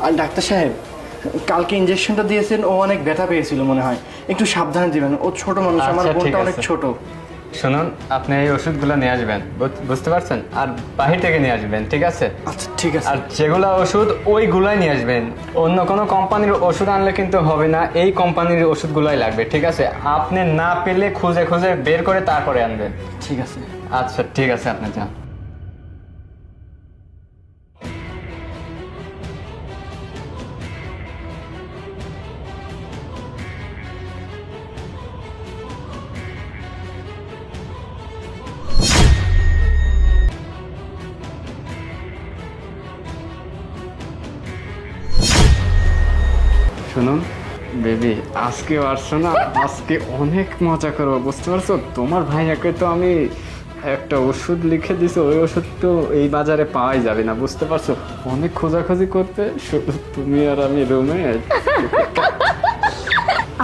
আর doctor সাহেব, কালকে ইনজেকশনটা দিয়েছেন, ও অনেক ব্যথা পেয়েছিল মনে হয়, একটু সাবধানে দিবেন, ও ছোট মানুষ, আমার আচ্ছা, ঠিক বোনটা আছে। অনেক ছোট। শুনুন, আপনি এই ওষুধগুলো নিয়ে আসবেন, বুঝতে পারছেন? আর বাহির থেকে নিয়ে আসবেন, ঠিক আছে? আচ্ছা ঠিক আছে। আর যেগুলা ওষুধ ওইগুলাই নিয়ে আসবেন, অন্য কোনো কোম্পানির ওষুধ আনলে কিন্তু হবে না, এই কোম্পানির ওষুধগুলাই লাগবে, ঠিক আছে? আপনি না পেলে খুঁজে খুঁজে বের করে তারপরে আনবেন। ঠিক আছে। আচ্ছা ঠিক আছে, আপনি যান। শুনুন বেবি, আজকে আসছো না, আজকে অনেক মজা করবো, বুঝতে পারছো? তোমার ভাইয়াকে তো আমি একটা ওষুধ লিখে দিছি, ওই ওষুধ তো এই বাজারে পাওয়াই যাবে না, বুঝতে পারছো? অনেক খোঁজাখুঁজি করতে, শুধু তুমি আর আমি রুমে।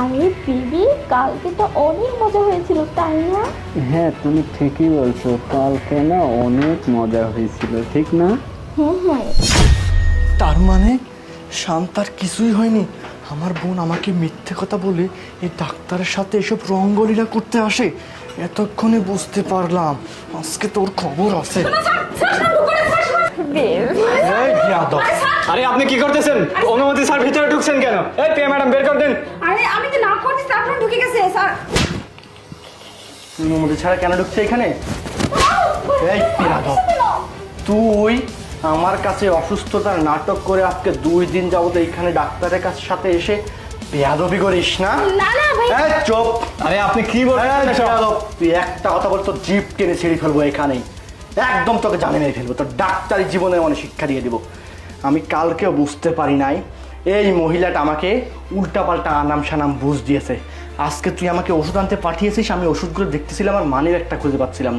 আরে দিদি, কালকে তো অনেক মজা হয়েছিল তাই না? হ্যাঁ, তুমি ঠিকই বলছো, কালকে না অনেক মজা হয়েছিল, ঠিক না? হ্যাঁ হ্যাঁ। তার মানে শান্তার কিছুই হয়নি? আমার বোন আমাকে মিথ্যে কথা বলে এই ডাক্তারের সাথে এসব রঙ্গলীলা করতে আসে, এতক্ষণে বুঝতে পারলাম আজকে তোর খবর আছে। এই বেয়াদব! আরে আপনি কি করতেছেন? অনুমতি স্যার, ভিতরে ঢুকছেন কেন? এই প্রিয়া ম্যাডাম, বের করে দেন। আরে আমি তো না করছি, তারপর ঢুকে গেছে স্যার। অনুমতি ছাড়া কেন ঢুকছে এখানে? এই বেয়াদব, তুই আমার কাছে অসুস্থতার নাটক করে আজকে 2 দিন যাবত এইখানে ডাক্তারের কাছে সাথে এসে বেয়াদবি করিস না? না না ভাই। এই চুপ! আরে আপনি কি এই বলছেন? বেয়াদব, তুই একটা কথা বল, তোর জিভ টেনে ছিঁড়ে ফেলবো এখানেই, একদম তোকে জানে মেরে ফেলবো, তোর ডাক্তারি জীবনে মানে শিক্ষা দিয়ে দিব। আমি কালকেও বুঝতে পারি নাই এই মহিলাটা আমাকে উল্টাপাল্টা আনাম সানাম বুঝ দিয়েছে। আজকে তুই আমাকে ওষুধ আনতে পাঠিয়েছিস, আমি ওষুধগুলো দেখতেছিলাম আর মানির একটা খুঁজে পাচ্ছিলাম না।